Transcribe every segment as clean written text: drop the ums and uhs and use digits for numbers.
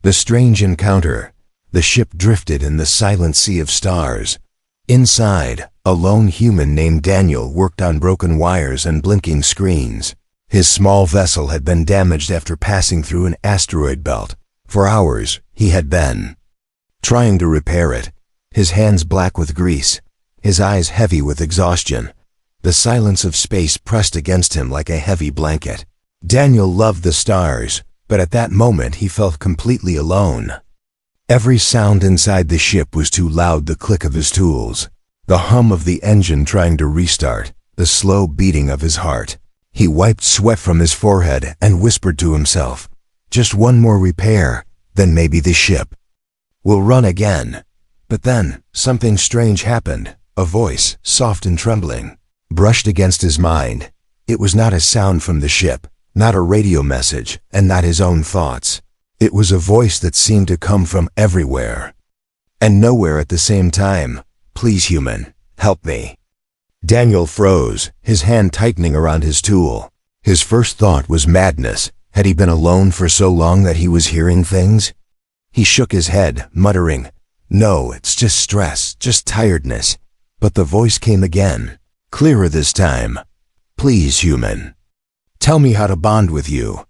The strange encounter. The ship drifted in the silent sea of stars. Inside, a lone human named Daniel worked on broken wires and blinking screens. His small vessel had been damaged after passing through an asteroid belt. For hours, he had been trying to repair it, his hands black with grease, his eyes heavy with exhaustion. The silence of space pressed against him like a heavy blanket. Daniel loved the stars, but at that moment he felt completely alone. Every sound inside the ship was too loud, the click of his tools, the hum of the engine trying to restart, the slow beating of his heart. He wiped sweat from his forehead and whispered to himself, just one more repair, then maybe the ship will run again. But then, something strange happened. A voice, soft and trembling, brushed against his mind. It was not a sound from the ship, not a radio message, and not his own thoughts. It was a voice that seemed to come from everywhere and nowhere at the same time. Please, human, help me. Daniel froze, his hand tightening around his tool. His first thought was madness. Had he been alone for so long that he was hearing things? He shook his head, muttering, "No, it's just stress, just tiredness." But the voice came again, clearer this time. "Please, human, tell me how to bond with you."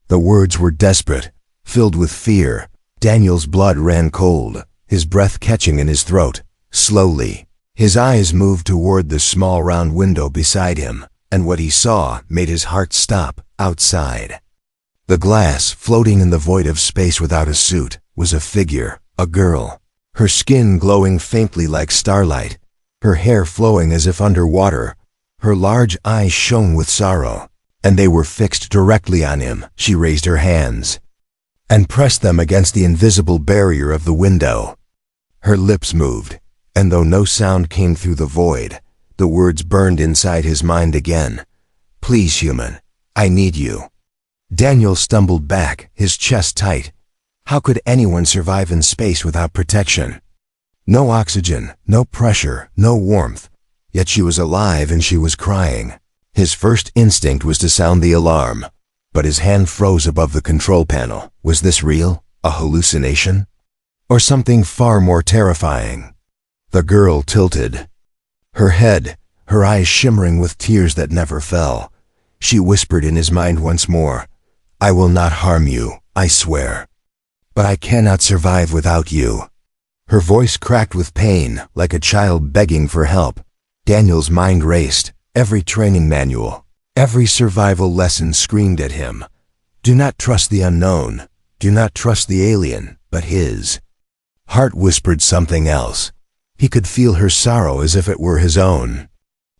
The words were desperate, filled with fear. Daniel's blood ran cold, his breath catching in his throat. Slowly, his eyes moved toward the small round window beside him, and what he saw made his heart stop. Outside, the glass, floating in the void of space without a suit, was a figure, a girl, her skin glowing faintly like starlight, her hair flowing as if underwater. Her large eyes shone with sorrow, and they were fixed directly on him. She raised her hands and pressed them against the invisible barrier of the window. Her lips moved, and though no sound came through the void, the words burned inside his mind again. "Please, human, I need you." Daniel stumbled back, his chest tight. How could anyone survive in space without protection? No oxygen, no pressure, no warmth. Yet she was alive and she was crying. His first instinct was to sound the alarm, but his hand froze above the control panel. Was this real? A hallucination? Or something far more terrifying? The girl tilted her head, her eyes shimmering with tears that never fell. She whispered in his mind once more, "I will not harm you, I swear. But I cannot survive without you." Her voice cracked with pain, like a child begging for help. Daniel's mind raced. Every training manual, every survival lesson screamed at him. Do not trust the unknown. Do not trust the alien, but his heart whispered something else. He could feel her sorrow as if it were his own.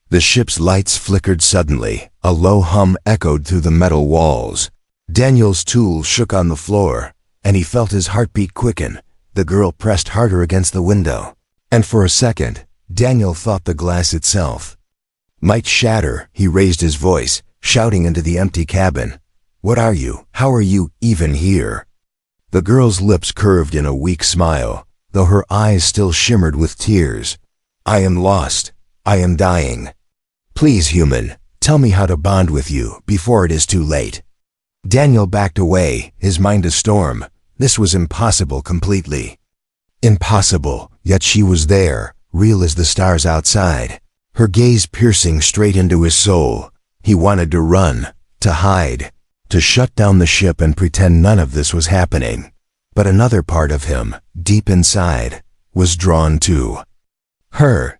The ship's lights flickered suddenly. A low hum echoed through the metal walls. Daniel's tool shook on the floor, and he felt his heartbeat quicken. The girl pressed harder against the window, and for a second, Daniel thought the glass itself might shatter. He raised his voice, shouting into the empty cabin, "What are you? How are you even here?" The girl's lips curved in a weak smile, though her eyes still shimmered with tears. "I am lost. I am dying. Please, human, tell me how to bond with you before it is too late." Daniel backed away, his mind a storm. This was impossible, completely impossible. Yet she was there, real as the stars outside, her gaze piercing straight into his soul. He wanted to run, to hide, to shut down the ship and pretend none of this was happening. But another part of him, deep inside, was drawn to her.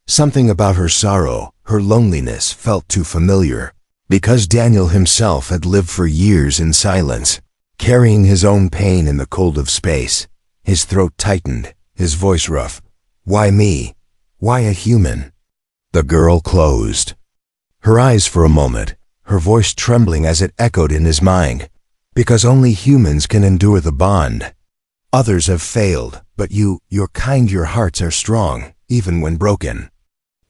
Something about her sorrow, her loneliness felt too familiar, because Daniel himself had lived for years in silence, carrying his own pain in the cold of space. His throat tightened, his voice rough. "Why me? Why a human?" The girl closed her eyes for a moment, her voice trembling as it echoed in his mind. "Because only humans can endure the bond. Others have failed, but your kind, your hearts are strong, even when broken."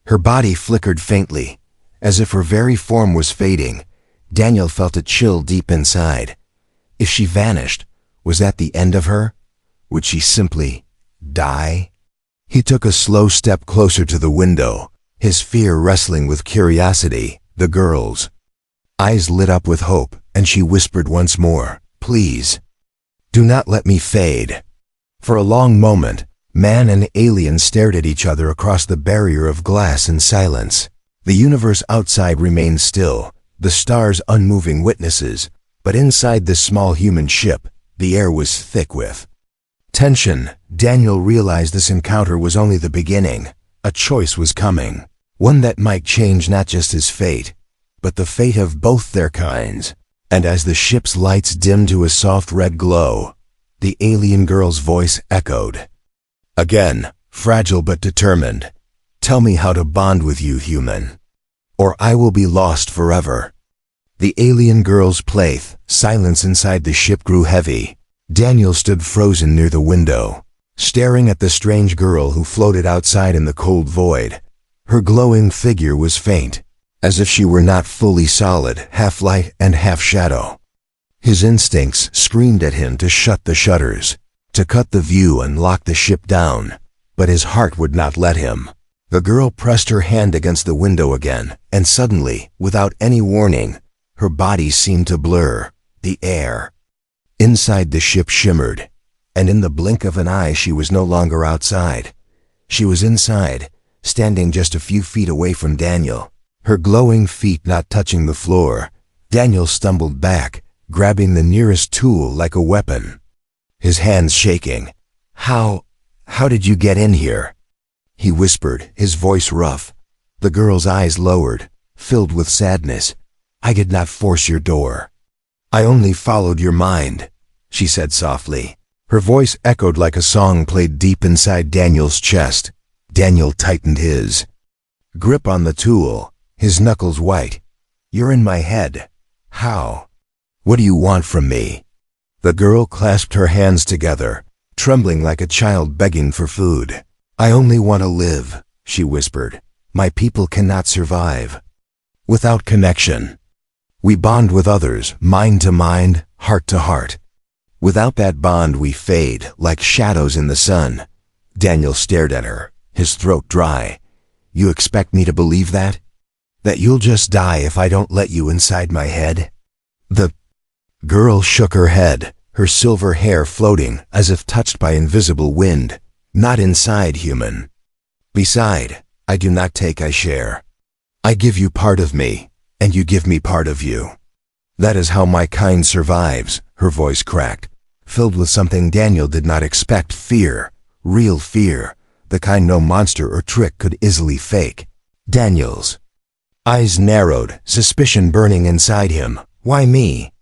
Her body flickered faintly, as if her very form was fading. Daniel felt a chill deep inside. If she vanished, was that the end of her? Would she simply die? He took a slow step closer to the window, his fear wrestling with curiosity. The girl's eyes lit up with hope, and she whispered once more, "Please, Do not let me fade." For a long moment, man and alien stared at each other across the barrier of glass in silence. The universe outside remained still, the stars unmoving witnesses, but inside this small human ship, the air was thick with tension. Daniel realized this encounter was only the beginning. A choice was coming, one that might change not just his fate, but the fate of both their kinds. And as the ship's lights dimmed to a soft red glow, the alien girl's voice echoed. Again, fragile but determined. "Tell me how to bond with you, human, or I will be lost forever." The alien girl's playth, silence inside the ship grew heavy. Daniel stood frozen near the window, staring at the strange girl who floated outside in the cold void. Her glowing figure was faint, as if she were not fully solid, half light and half shadow. His instincts screamed at him to shut the shutters, to cut the view and lock the ship down, but his heart would not let him. The girl pressed her hand against the window again, and suddenly, without any warning, her body seemed to blur. The air inside the ship shimmered, and in the blink of an eye she was no longer outside. She was inside, standing just a few feet away from Daniel, her glowing feet not touching the floor. Daniel stumbled back, grabbing the nearest tool like a weapon, his hands shaking. How did you get in here?" he whispered, his voice rough. The girl's eyes lowered, filled with sadness. "I did not force your door. I only followed your mind," she said softly. Her voice echoed like a song played deep inside Daniel's chest. Daniel tightened his grip on the tool, his knuckles white. "You're in my head. How? What do you want from me?" The girl clasped her hands together, trembling like a child begging for food. "I only want to live," she whispered. "My people cannot survive without connection. We bond with others, mind to mind, heart to heart. Without that bond we fade, like shadows in the sun." Daniel stared at her, his throat dry. "You expect me to believe that? That you'll just die if I don't let you inside my head?" The girl shook her head, her silver hair floating as if touched by invisible wind. "Not inside, human. Beside, I do not take, I share. I give you part of me, and you give me part of you. That is how my kind survives." Her voice cracked, filled with something Daniel did not expect. Fear, real fear, the kind no monster or trick could easily fake. Daniel's eyes narrowed, suspicion burning inside him. "Why me?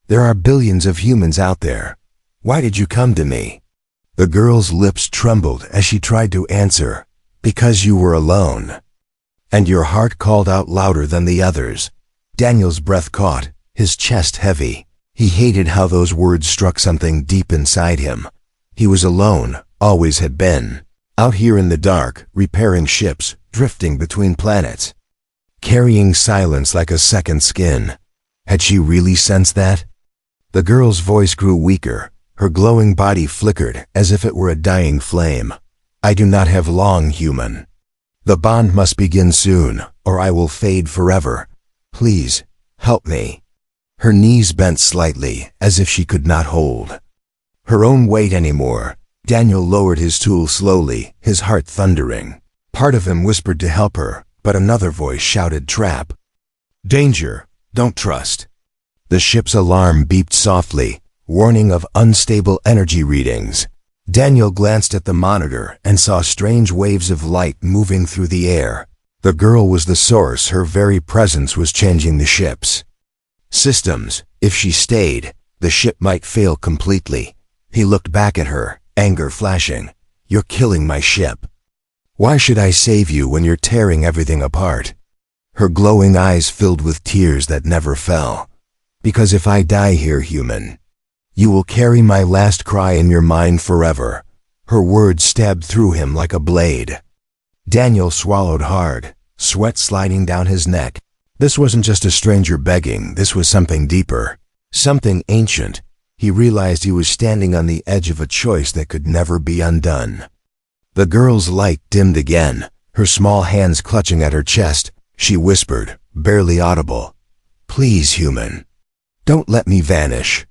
There are billions of humans out there. Why did you come to me?" The girl's lips trembled as she tried to answer. "Because you were alone, and your heart called out louder than the others." Daniel's breath caught, his chest heavy. He hated how those words struck something deep inside him. He was alone, always had been. Out here in the dark, repairing ships, drifting between planets, carrying silence like a second skin. Had she really sensed that? The girl's voice grew weaker. Her glowing body flickered as if it were a dying flame. "I do not have long, human. The bond must begin soon, or I will fade forever. Please, help me." Her knees bent slightly, as if she could not hold her own weight anymore. Daniel lowered his tool slowly, his heart thundering. Part of him whispered to help her, but another voice shouted, "Trap. Danger. Don't trust." The ship's alarm beeped softly, warning of unstable energy readings. Daniel glanced at the monitor and saw strange waves of light moving through the air. The girl was the source. Her very presence was changing the ship's systems. If she stayed, the ship might fail completely. He looked back at her, anger flashing. "You're killing my ship. Why should I save you when you're tearing everything apart?" Her glowing eyes filled with tears that never fell. "Because if I die here, human, you will carry my last cry in your mind forever." Her words stabbed through him like a blade. Daniel swallowed hard, sweat sliding down his neck. This wasn't just a stranger begging, this was something deeper, something ancient. He realized he was standing on the edge of a choice that could never be undone. The girl's light dimmed again, her small hands clutching at her chest. She whispered, barely audible, "Please, human, don't let me vanish."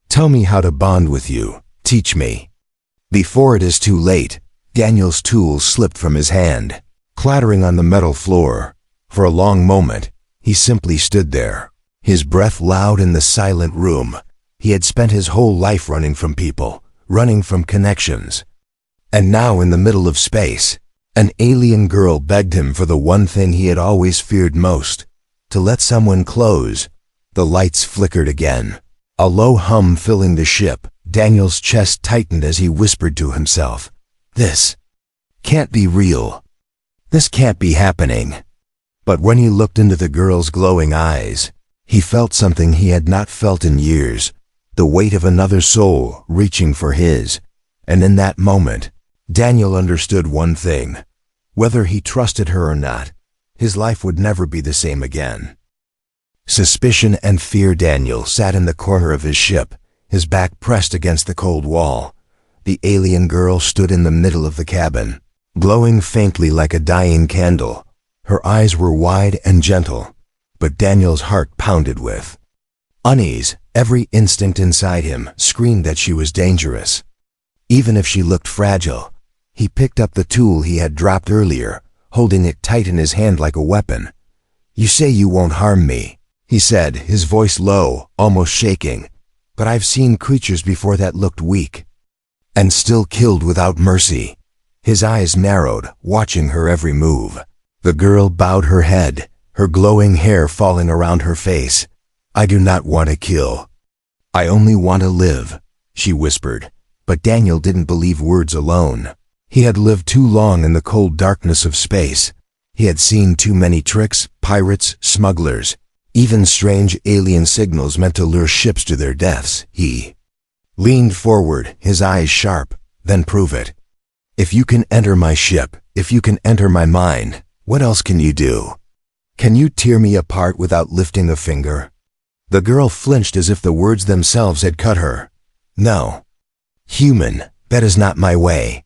Tell me how to bond with you. Teach me. Before it is too late, Daniel's tool slipped from his hand, clattering on the metal floor. For a long moment, he simply stood there, his breath loud in the silent room. He had spent his whole life running from people, running from connections. And now in the middle of space, an alien girl begged him for the one thing he had always feared most, to let someone close. The lights flickered again, a low hum filling the ship. Daniel's chest tightened as he whispered to himself, "This can't be real. This can't be happening." But when he looked into the girl's glowing eyes, he felt something he had not felt in years, the weight of another soul reaching for his. And in that moment, Daniel understood one thing. Whether he trusted her or not, his life would never be the same again. Suspicion and fear. Daniel sat in the corner of his ship, his back pressed against the cold wall. The alien girl stood in the middle of the cabin, glowing faintly like a dying candle. Her eyes were wide and gentle, but Daniel's heart pounded with unease. Every instinct inside him screamed that she was dangerous. Even if she looked fragile, he picked up the tool he had dropped earlier, holding it tight in his hand like a weapon. "You say you won't harm me," he said, his voice low, almost shaking. "But I've seen creatures before that looked weak, and still killed without mercy." His eyes narrowed, watching her every move. The girl bowed her head, her glowing hair falling around her face. "I do not want to kill. I only want to live," she whispered. But Daniel didn't believe words alone. He had lived too long in the cold darkness of space. He had seen too many tricks, pirates, smugglers, even strange alien signals meant to lure ships to their deaths. He leaned forward, his eyes sharp. "Then prove it. If you can enter my ship, if you can enter my mind, what else can you do? Can you tear me apart without lifting a finger?" The girl flinched as if the words themselves had cut her. "No. Human, that is not my way.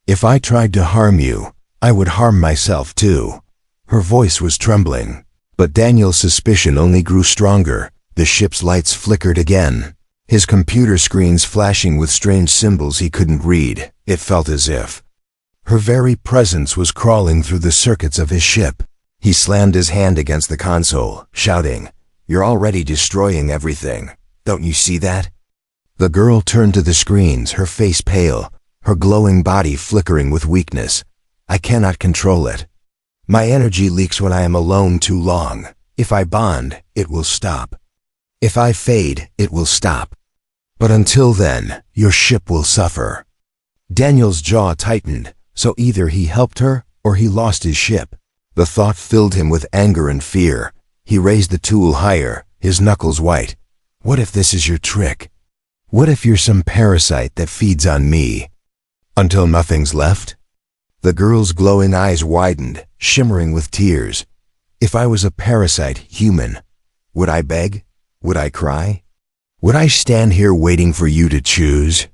If I tried to harm you, I would harm myself too." Her voice was trembling, but Daniel's suspicion only grew stronger. The ship's lights flickered again, his computer screens flashing with strange symbols he couldn't read. It felt as if her very presence was crawling through the circuits of his ship. He slammed his hand against the console, shouting, "You're already destroying everything. Don't you see that?" The girl turned to the screens, her face pale, her glowing body flickering with weakness. "I cannot control it. My energy leaks when I am alone too long. If I bond, it will stop. If I fade, it will stop. But until then, your ship will suffer." Daniel's jaw tightened, so either he helped her or he lost his ship. The thought filled him with anger and fear. He raised the tool higher, his knuckles white. "What if this is your trick? What if you're some parasite that feeds on me until nothing's left?" The girl's glowing eyes widened, shimmering with tears. "If I was a parasite human, would I beg? Would I cry? Would I stand here waiting for you to choose?"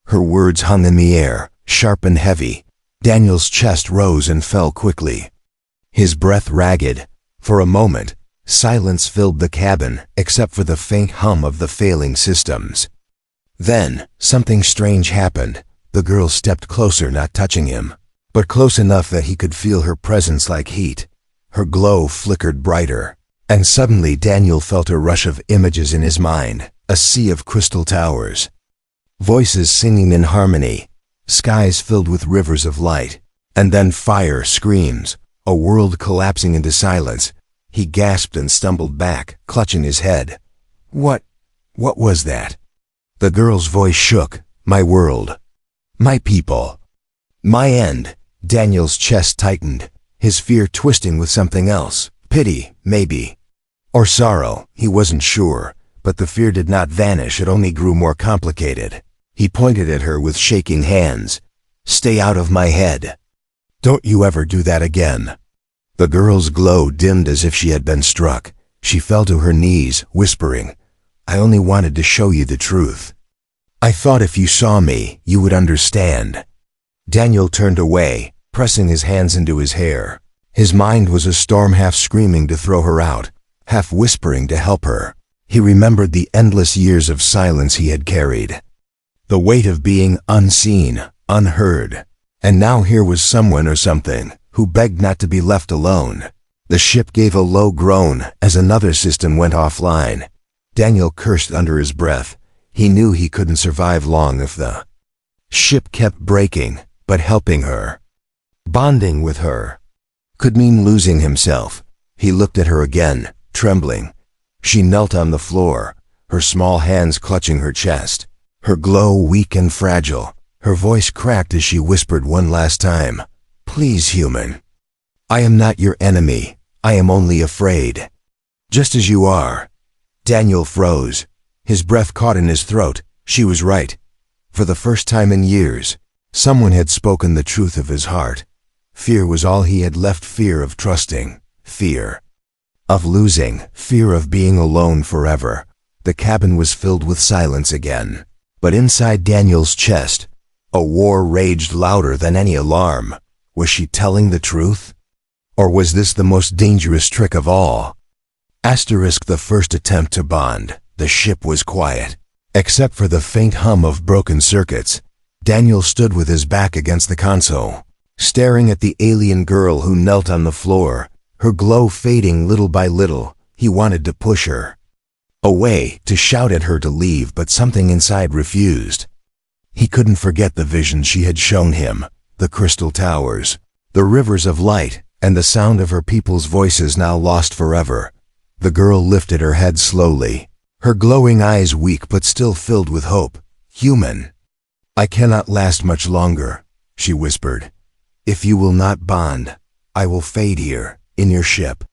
Her words hung in the air, sharp and heavy. Daniel's chest rose and fell quickly, his breath ragged. For a moment, silence filled the cabin, except for the faint hum of the failing systems. Then, something strange happened. The girl stepped closer, not touching him, but close enough that he could feel her presence like heat. Her glow flickered brighter, and suddenly Daniel felt a rush of images in his mind, a sea of crystal towers, voices singing in harmony, skies filled with rivers of light, and then fire, screams, a world collapsing into silence. He gasped and stumbled back, clutching his head. What was that?" The girl's voice shook. "My world. My people. My end." Daniel's chest tightened, his fear twisting with something else. Pity, maybe. Or sorrow, he wasn't sure. But the fear did not vanish, it only grew more complicated. He pointed at her with shaking hands. "Stay out of my head. Don't you ever do that again." The girl's glow dimmed as if she had been struck. She fell to her knees, whispering, "I only wanted to show you the truth. I thought if you saw me, you would understand." Daniel turned away, pressing his hands into his hair. His mind was a storm, half screaming to throw her out, half whispering to help her. He remembered the endless years of silence he had carried. The weight of being unseen, unheard. And now here was someone or something who begged not to be left alone. The ship gave a low groan as another system went offline. Daniel cursed under his breath. He knew he couldn't survive long if the ship kept breaking, but helping her, bonding with her, could mean losing himself. He looked at her again, trembling. She knelt on the floor, her small hands clutching her chest, her glow weak and fragile. Her voice cracked as she whispered one last time, "Please, human. I am not your enemy. I am only afraid. Just as you are." Daniel froze. His breath caught in his throat. She was right. For the first time in years, someone had spoken the truth of his heart. Fear was all he had left, fear of trusting, fear of losing, fear of being alone forever. The cabin was filled with silence again. But inside Daniel's chest, a war raged louder than any alarm. Was she telling the truth? Or was this the most dangerous trick of all? The first attempt to bond. The ship was quiet. Except for the faint hum of broken circuits, Daniel stood with his back against the console, staring at the alien girl who knelt on the floor, her glow fading little by little. He wanted to push her away, to shout at her to leave, but something inside refused. He couldn't forget the vision she had shown him, the crystal towers, the rivers of light, and the sound of her people's voices now lost forever. The girl lifted her head slowly, her glowing eyes weak but still filled with hope. "Human, I cannot last much longer," she whispered. "If you will not bond, I will fade here, in your ship,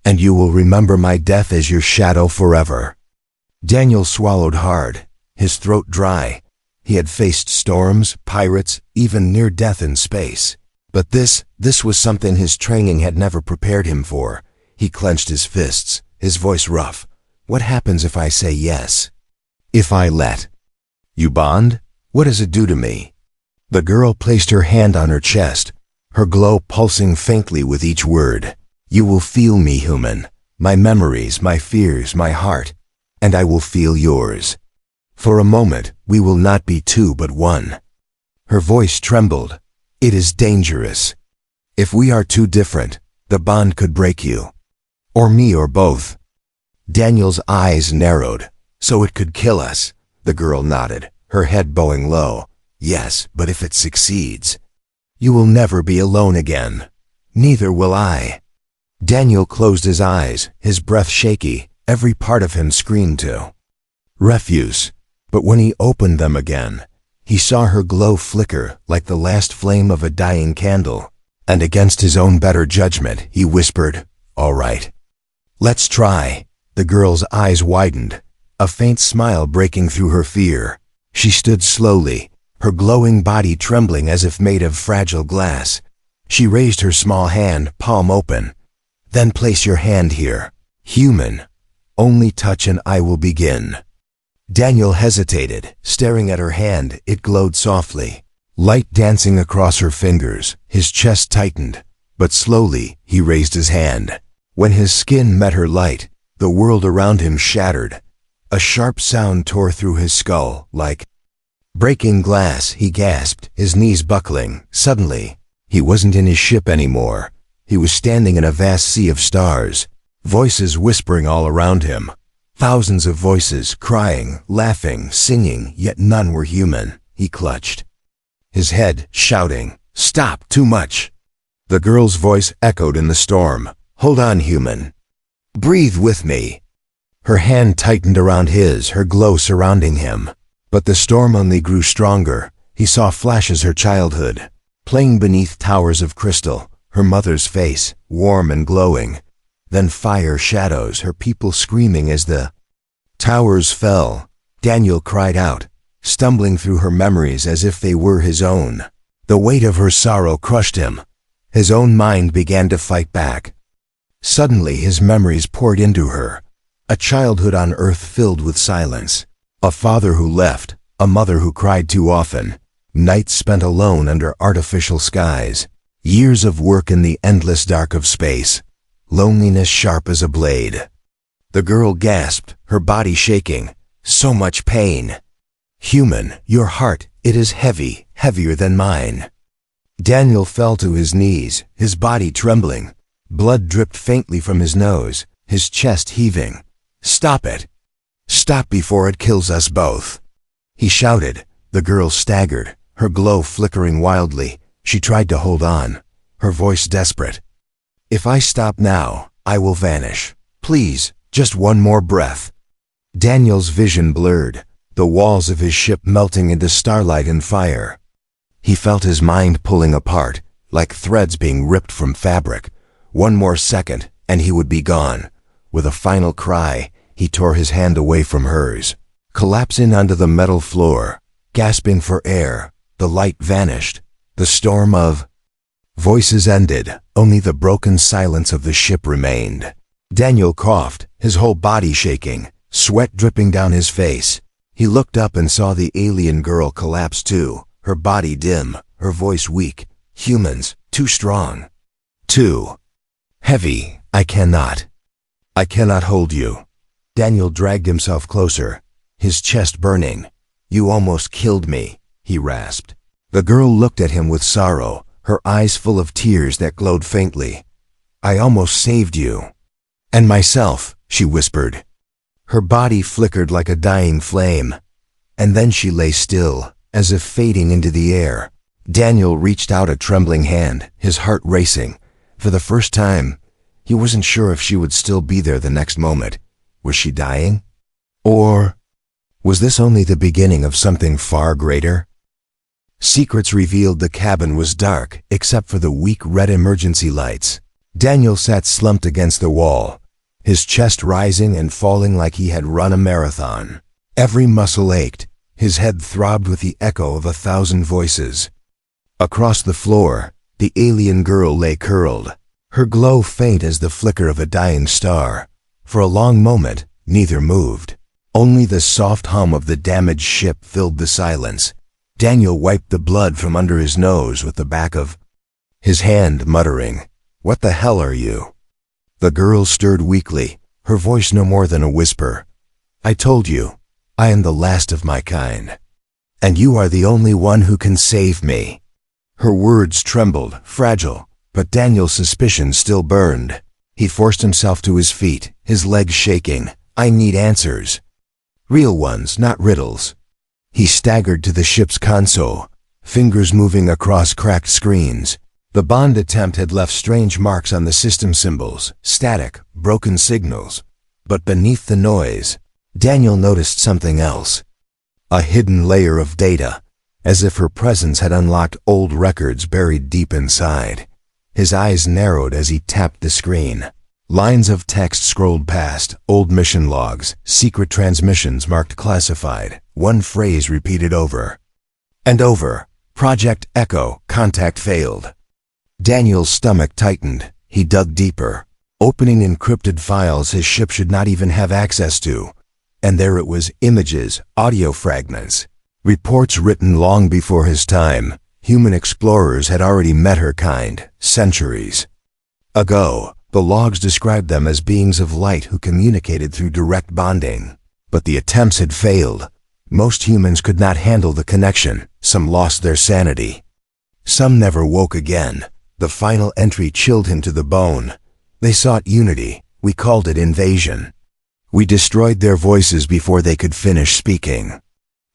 and you will remember my death as your shadow forever." Daniel swallowed hard, his throat dry. He had faced storms, pirates, even near death in space. But this was something his training had never prepared him for. He clenched his fists, his voice rough. "What happens if I say yes? If I let you bond? What does it do to me?" The girl placed her hand on her chest, her glow pulsing faintly with each word. "You will feel me, human, my memories, my fears, my heart, and I will feel yours. For a moment, we will not be two but one." Her voice trembled. "It is dangerous. If we are too different, the bond could break you. Or me, or both." Daniel's eyes narrowed. "So it could kill us?" The girl nodded, her head bowing low. "Yes, but if it succeeds, you will never be alone again. Neither will I." Daniel closed his eyes, his breath shaky. Every part of him screamed to refuse. But when he opened them again, he saw her glow flicker like the last flame of a dying candle. And against his own better judgment, he whispered, "All right. Let's try." The girl's eyes widened, a faint smile breaking through her fear. She stood slowly, her glowing body trembling as if made of fragile glass. She raised her small hand, palm open. "Then place your hand here. Human. Only touch and I will begin." Daniel hesitated, staring at her hand. It glowed softly, light dancing across her fingers. His chest tightened, but slowly he raised his hand. When his skin met her light, the world around him shattered. A sharp sound tore through his skull, like breaking glass. He gasped, his knees buckling. Suddenly, he wasn't in his ship anymore. He was standing in a vast sea of stars, voices whispering all around him. Thousands of voices, crying, laughing, singing, yet none were human. He clutched his head, shouting, "Stop, too much." The girl's voice echoed in the storm. "Hold on, human. Breathe with me." Her hand tightened around his, her glow surrounding him. But the storm only grew stronger. He saw flashes her childhood, playing beneath towers of crystal, her mother's face, warm and glowing. Then fire, shadows, her people screaming as the towers fell. Daniel cried out, stumbling through her memories as if they were his own. The weight of her sorrow crushed him. His own mind began to fight back. Suddenly his memories poured into her. A childhood on earth filled with silence. A father who left, a mother who cried too often. Nights spent alone under artificial skies. Years of work in the endless dark of space. Loneliness sharp as a blade. The girl gasped, her body shaking. So much pain. Human, your heart, it is heavy, heavier than mine. Daniel fell to his knees, his body trembling. Blood dripped faintly from his nose, his chest heaving. Stop it. Stop before it kills us both. He shouted. The girl staggered, her glow flickering wildly. She tried to hold on, her voice desperate. If I stop now, I will vanish. Please, just one more breath. Daniel's vision blurred, the walls of his ship melting into starlight and fire. He felt his mind pulling apart, like threads being ripped from fabric. One more second, and he would be gone. With a final cry, he tore his hand away from hers. Collapsing onto the metal floor, gasping for air, the light vanished. The storm of voices ended, only the broken silence of the ship remained. Daniel coughed, his whole body shaking, sweat dripping down his face. He looked up and saw the alien girl collapse too, her body dim, her voice weak. Humans, too strong. Too heavy. I cannot hold you. Daniel dragged himself closer, his chest burning. You almost killed me, he rasped. The girl looked at him with sorrow, her eyes full of tears that glowed faintly. I almost saved you. And myself, she whispered. Her body flickered like a dying flame. And then she lay still, as if fading into the air. Daniel reached out a trembling hand, his heart racing. For the first time, he wasn't sure if she would still be there the next moment. Was she dying? Or was this only the beginning of something far greater? Secrets revealed the cabin was dark, except for the weak red emergency lights. Daniel sat slumped against the wall, his chest rising and falling like he had run a marathon. Every muscle ached, his head throbbed with the echo of 1,000 voices. Across the floor, the alien girl lay curled, her glow faint as the flicker of a dying star. For a long moment, neither moved. Only the soft hum of the damaged ship filled the silence. Daniel wiped the blood from under his nose with the back of his hand, muttering, "What the hell are you?" The girl stirred weakly, her voice no more than a whisper. I told you, I am the last of my kind. And you are the only one who can save me. Her words trembled, fragile, but Daniel's suspicion still burned. He forced himself to his feet, his legs shaking. I need answers. Real ones, not riddles. He staggered to the ship's console, fingers moving across cracked screens. The bond attempt had left strange marks on the system symbols, static, broken signals. But beneath the noise, Daniel noticed something else. A hidden layer of data, as if her presence had unlocked old records buried deep inside. His eyes narrowed as he tapped the screen. Lines of text scrolled past, old mission logs, secret transmissions marked classified. One phrase repeated over and over. Project Echo, contact failed. Daniel's stomach tightened. He dug deeper, opening encrypted files his ship should not even have access to. And there it was, images, audio fragments, reports written long before his time. Human explorers had already met her kind, centuries ago. The logs described them as beings of light who communicated through direct bonding. But the attempts had failed. Most humans could not handle the connection. Some lost their sanity. Some never woke again. The final entry chilled him to the bone. They sought unity. We called it invasion. We destroyed their voices before they could finish speaking.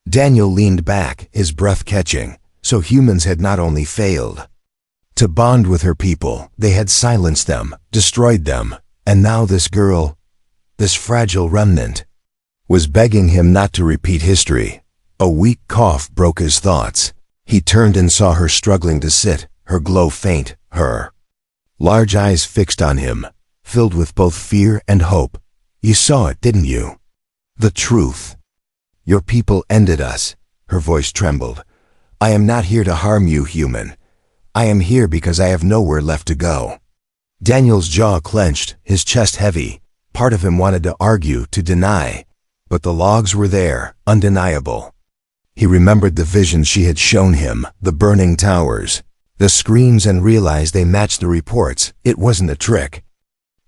Daniel leaned back, his breath catching. So humans had not only failed to bond with her people, they had silenced them, destroyed them. And now this girl, this fragile remnant, was begging him not to repeat history. A weak cough broke his thoughts. He turned and saw her struggling to sit, her glow faint, her large eyes fixed on him, filled with both fear and hope. You saw it, didn't you? The truth. Your people ended us. Her voice trembled. I am not here to harm you, human. I am here because I have nowhere left to go. Daniel's jaw clenched, his chest heavy. Part of him wanted to argue, to deny. But the logs were there, undeniable. He remembered the visions she had shown him, the burning towers, the screams, and realized they matched the reports. It wasn't a trick.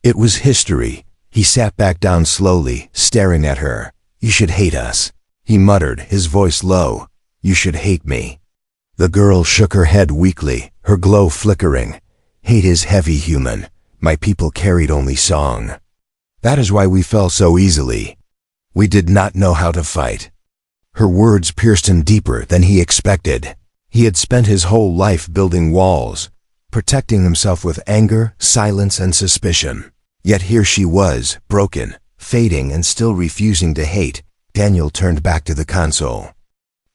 It was history. He sat back down slowly, staring at her. "You should hate us," he muttered, his voice low. "You should hate me." The girl shook her head weakly, her glow flickering. "Hate is heavy, human. My people carried only song. That is why we fell so easily. We did not know how to fight." Her words pierced him deeper than he expected. He had spent his whole life building walls, protecting himself with anger, silence, and suspicion. Yet here she was, broken, fading, and still refusing to hate. Daniel turned back to the console.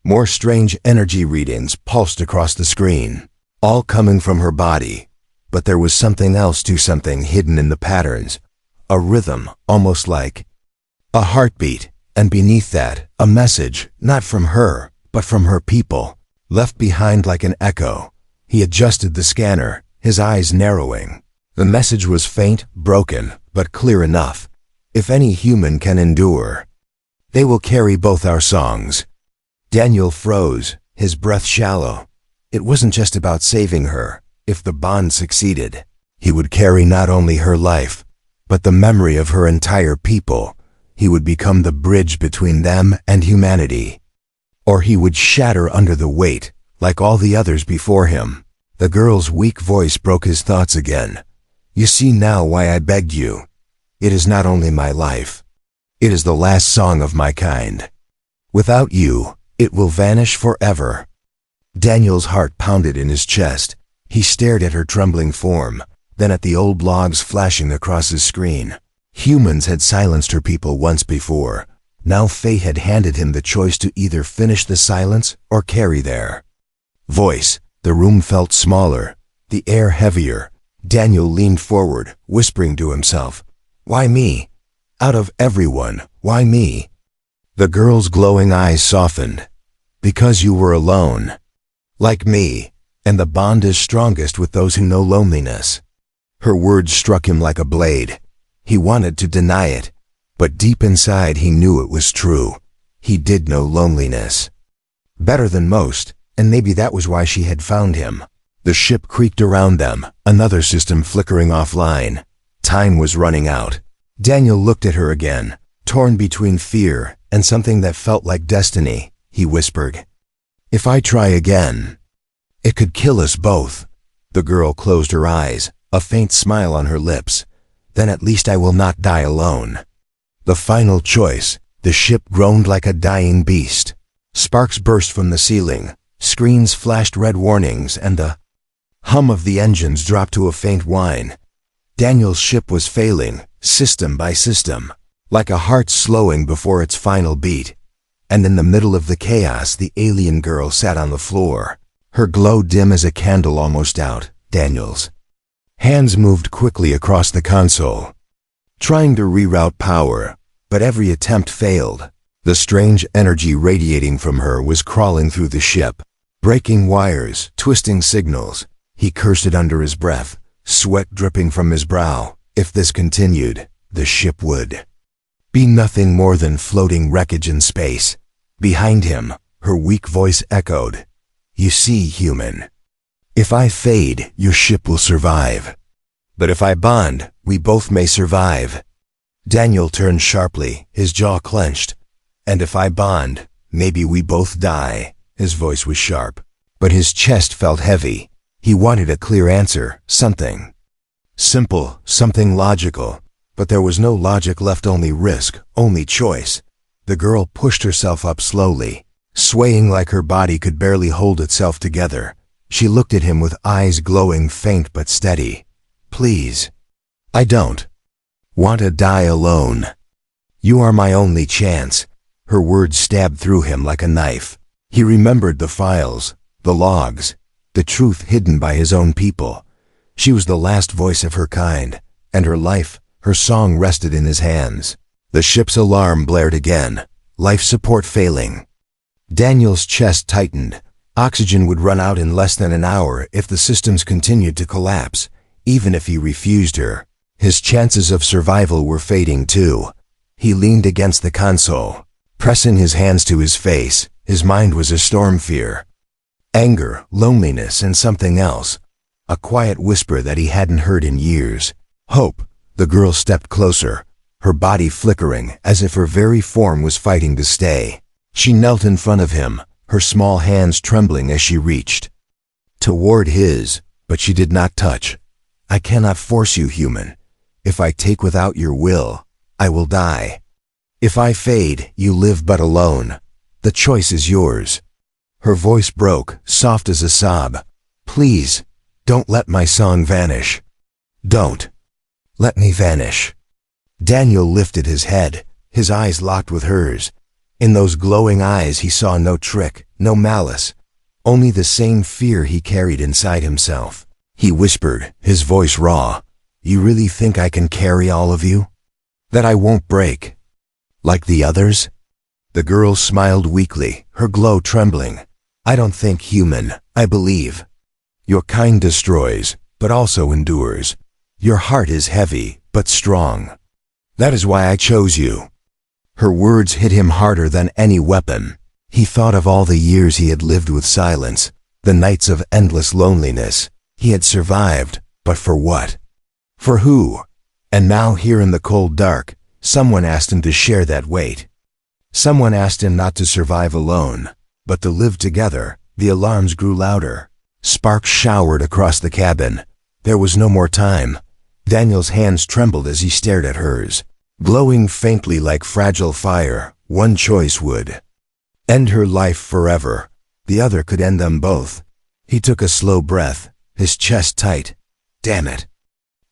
More strange energy readings pulsed across the screen, all coming from her body. But there was something else too, something hidden in the patterns. A rhythm, almost like a heartbeat, and beneath that, a message, not from her, but from her people, left behind like an echo. He adjusted the scanner, his eyes narrowing. The message was faint, broken, but clear enough. If any human can endure, they will carry both our songs. Daniel froze, his breath shallow. It wasn't just about saving her. If the bond succeeded, he would carry not only her life, but the memory of her entire people. He would become the bridge between them and humanity. Or he would shatter under the weight, like all the others before him. The girl's weak voice broke his thoughts again. "You see now why I begged you. It is not only my life. It is the last song of my kind. Without you, it will vanish forever." Daniel's heart pounded in his chest. He stared at her trembling form, then at the old logs flashing across his screen. Humans had silenced her people once before. Now fate had handed him the choice to either finish the silence or carry their voice. The room felt smaller, the air heavier. Daniel leaned forward, whispering to himself, "Why me? Out of everyone, why me?" The girl's glowing eyes softened. "Because you were alone. Like me. And the bond is strongest with those who know loneliness." Her words struck him like a blade. He wanted to deny it, but deep inside he knew it was true. He did know loneliness better than most, and maybe that was why she had found him. The ship creaked around them, another system flickering offline. Time was running out. Daniel looked at her again, torn between fear and something that felt like destiny. He whispered, "If I try again, it could kill us both." The girl closed her eyes, a faint smile on her lips. "Then at least I will not die alone." The final choice. The ship groaned like a dying beast. Sparks burst from the ceiling. Screens flashed red warnings, and the hum of the engines dropped to a faint whine. Daniel's ship was failing, system by system, like a heart slowing before its final beat. And in the middle of the chaos, the alien girl sat on the floor, her glow dim as a candle almost out. Daniel's hands moved quickly across the console, trying to reroute power, but every attempt failed. The strange energy radiating from her was crawling through the ship, breaking wires, twisting signals. He cursed it under his breath, sweat dripping from his brow. If this continued, the ship would be nothing more than floating wreckage in space. Behind him, her weak voice echoed, "You see, human, if I fade, your ship will survive. But if I bond, we both may survive." Daniel turned sharply, his jaw clenched. "And if I bond, maybe we both die." His voice was sharp, but his chest felt heavy. He wanted a clear answer, something simple, something logical. But there was no logic left, only risk, only choice. The girl pushed herself up slowly, swaying like her body could barely hold itself together. She looked at him with eyes glowing, faint but steady. "Please, I don't want to die alone. You are my only chance." Her words stabbed through him like a knife. He remembered the files, the logs, the truth hidden by his own people. She was the last voice of her kind, and her life, her song rested in his hands. The ship's alarm blared again, life support failing. Daniel's chest tightened. Oxygen would run out in less than an hour if the systems continued to collapse. Even if he refused her, his chances of survival were fading too. He leaned against the console, pressing his hands to his face. His mind was a storm fear. Anger, loneliness, and something else. A quiet whisper that he hadn't heard in years. Hope. The girl stepped closer, her body flickering as if her very form was fighting to stay. She knelt in front of him, her small hands trembling as she reached toward his, but she did not touch. I cannot force you, human. If I take without your will, I will die. If I fade, you live but alone. The choice is yours. Her voice broke, soft as a sob. Please, don't let my song vanish. Don't let me vanish. Daniel lifted his head, his eyes locked with hers. In those glowing eyes he saw no trick, no malice, only the same fear he carried inside himself. He whispered, his voice raw, "You really think I can carry all of you? That I won't break? Like the others?" The girl smiled weakly, her glow trembling. "I don't think, human, I believe. Your kind destroys, but also endures. Your heart is heavy, but strong. That is why I chose you." Her words hit him harder than any weapon. He thought of all the years he had lived with silence, the nights of endless loneliness. He had survived, but for what? For who? And now here in the cold dark, someone asked him to share that weight. Someone asked him not to survive alone, but to live together. The alarms grew louder. Sparks showered across the cabin. There was no more time. Daniel's hands trembled as he stared at hers. Glowing faintly like fragile fire, one choice would end her life forever. The other could end them both. He took a slow breath, his chest tight. "Damn it.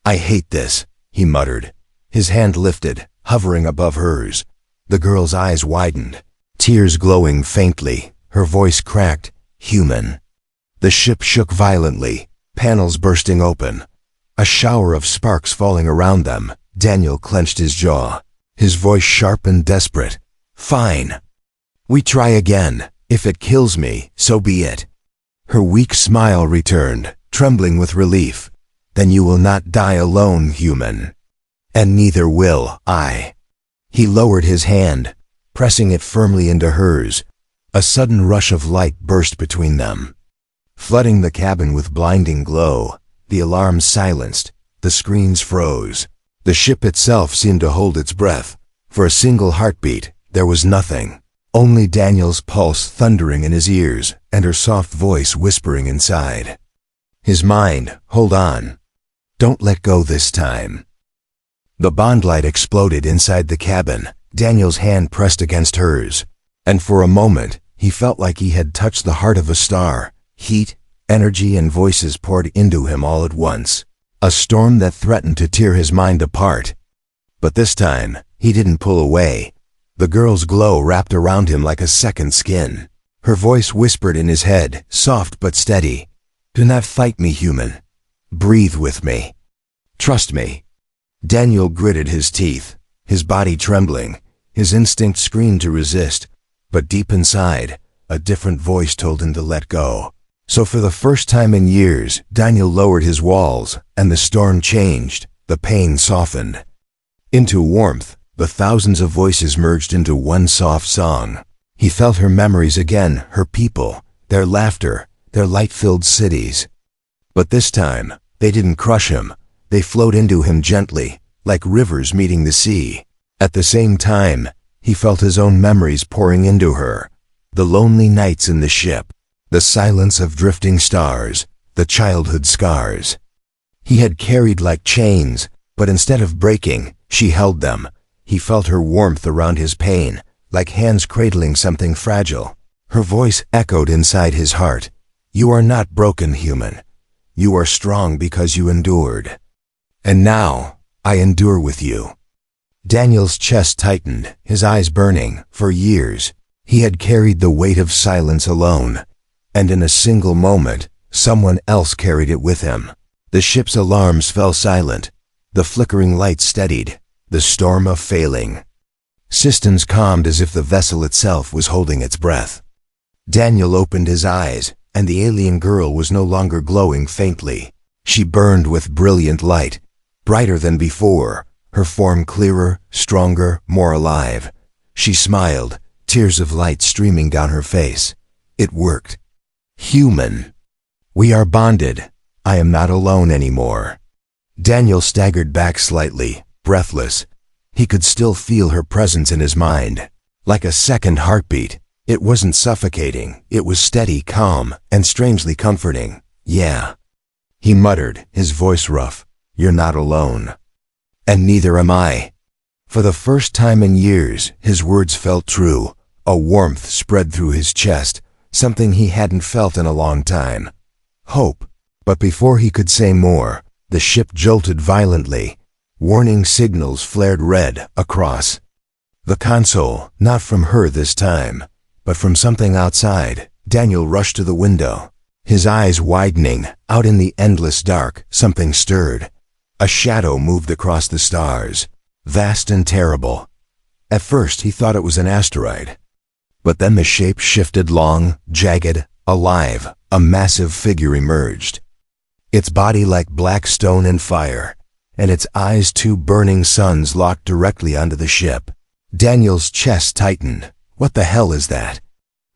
I hate this," he muttered. His hand lifted, hovering above hers. The girl's eyes widened, tears glowing faintly. Her voice cracked, "Human." The ship shook violently, panels bursting open. A shower of sparks falling around them. Daniel clenched his jaw, his voice sharp and desperate. "Fine. We try again. If it kills me, so be it." Her weak smile returned, trembling with relief. "Then you will not die alone, human. And neither will I." He lowered his hand, pressing it firmly into hers. A sudden rush of light burst between them, flooding the cabin with blinding glow. The alarms silenced, the screens froze. The ship itself seemed to hold its breath. For a single heartbeat, there was nothing. Only Daniel's pulse thundering in his ears, and her soft voice whispering inside his mind, "Hold on. Don't let go this time." The bond light exploded inside the cabin. Daniel's hand pressed against hers, and for a moment, he felt like he had touched the heart of a star. Heat, energy, and voices poured into him all at once. A storm that threatened to tear his mind apart. But this time, he didn't pull away. The girl's glow wrapped around him like a second skin. Her voice whispered in his head, soft but steady. "Do not fight me, human. Breathe with me. Trust me." Daniel gritted his teeth, his body trembling. His instinct screamed to resist, but deep inside, a different voice told him to let go. So for the first time in years, Daniel lowered his walls, and the storm changed. The pain softened into warmth. The thousands of voices merged into one soft song. He felt her memories again, her people, their laughter, their light-filled cities. But this time, they didn't crush him. They flowed into him gently, like rivers meeting the sea. At the same time, he felt his own memories pouring into her. The lonely nights in the ship, the silence of drifting stars, the childhood scars he had carried like chains, but instead of breaking, she held them. He felt her warmth around his pain, like hands cradling something fragile. Her voice echoed inside his heart. "You are not broken, human. You are strong because you endured. And now, I endure with you." Daniel's chest tightened, his eyes burning. For years, he had carried the weight of silence alone. And in a single moment, someone else carried it with him. The ship's alarms fell silent. The flickering lights steadied. The storm of failing systems calmed as if the vessel itself was holding its breath. Daniel opened his eyes, and the alien girl was no longer glowing faintly. She burned with brilliant light, brighter than before, her form clearer, stronger, more alive. She smiled, tears of light streaming down her face. It worked. "Human. We are bonded. I am not alone anymore." Daniel staggered back slightly, breathless. He could still feel her presence in his mind. Like a second heartbeat. It wasn't suffocating, it was steady, calm, and strangely comforting. "Yeah," he muttered, his voice rough. "You're not alone. And neither am I." For the first time in years, his words felt true. A warmth spread through his chest, something he hadn't felt in a long time. Hope. But before he could say more, the ship jolted violently. Warning signals flared red across the console, not from her this time, but from something outside. Daniel rushed to the window. His eyes widening, out in the endless dark, something stirred. A shadow moved across the stars, vast and terrible. At first he thought it was an asteroid. But then the shape shifted, long, jagged, alive. A massive figure emerged. Its body like black stone and fire, and its eyes two burning suns locked directly onto the ship. Daniel's chest tightened. "What the hell is that?"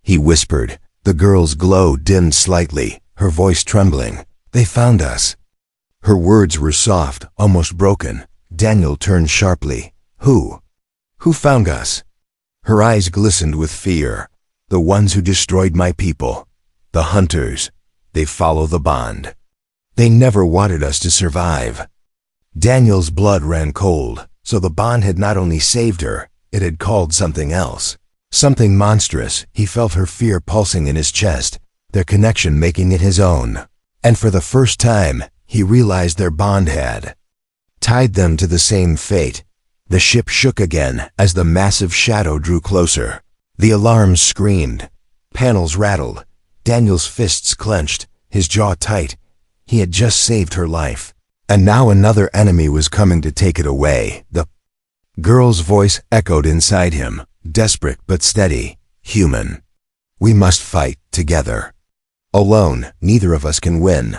he whispered. The girl's glow dimmed slightly, her voice trembling. "They found us." Her words were soft, almost broken. Daniel turned sharply. Who? Who found us?" Her eyes glistened with fear. "The ones who destroyed my people. The hunters. They follow the bond. They never wanted us to survive." Daniel's blood ran cold. So the bond had not only saved her, it had called something else. Something monstrous. He felt her fear pulsing in his chest, their connection making it his own. And for the first time, he realized their bond had tied them to the same fate. The ship shook again as the massive shadow drew closer. The alarms screamed. Panels rattled. Daniel's fists clenched, his jaw tight. He had just saved her life. And now another enemy was coming to take it away. The girl's voice echoed inside him, desperate but steady, human. "We must fight together. Alone, neither of us can win.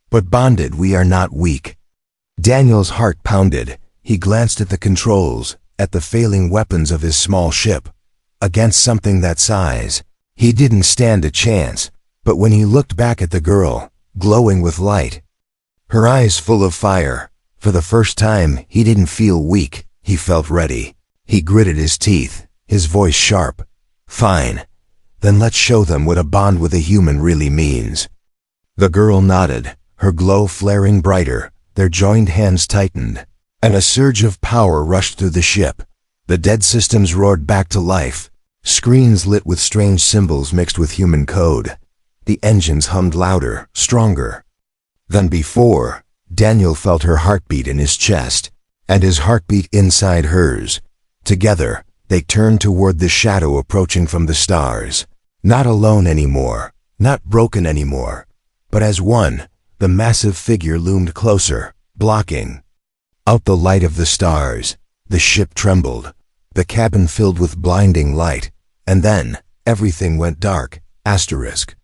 But bonded, we are not weak." Daniel's heart pounded. He glanced at the controls, at the failing weapons of his small ship. Against something that size, he didn't stand a chance. But when he looked back at the girl, glowing with light, her eyes full of fire, for the first time he didn't feel weak, he felt ready. He gritted his teeth, his voice sharp. "Fine. Then let's show them what a bond with a human really means." The girl nodded, her glow flaring brighter, their joined hands tightened, and a surge of power rushed through the ship. The dead systems roared back to life, screens lit with strange symbols mixed with human code. The engines hummed louder, stronger than before. Daniel felt her heartbeat in his chest, and his heartbeat inside hers. Together, they turned toward the shadow approaching from the stars. Not alone anymore, not broken anymore, but as one. The massive figure loomed closer, blocking out the light of the stars. The ship trembled, the cabin filled with blinding light, and then everything went dark. Asterisk.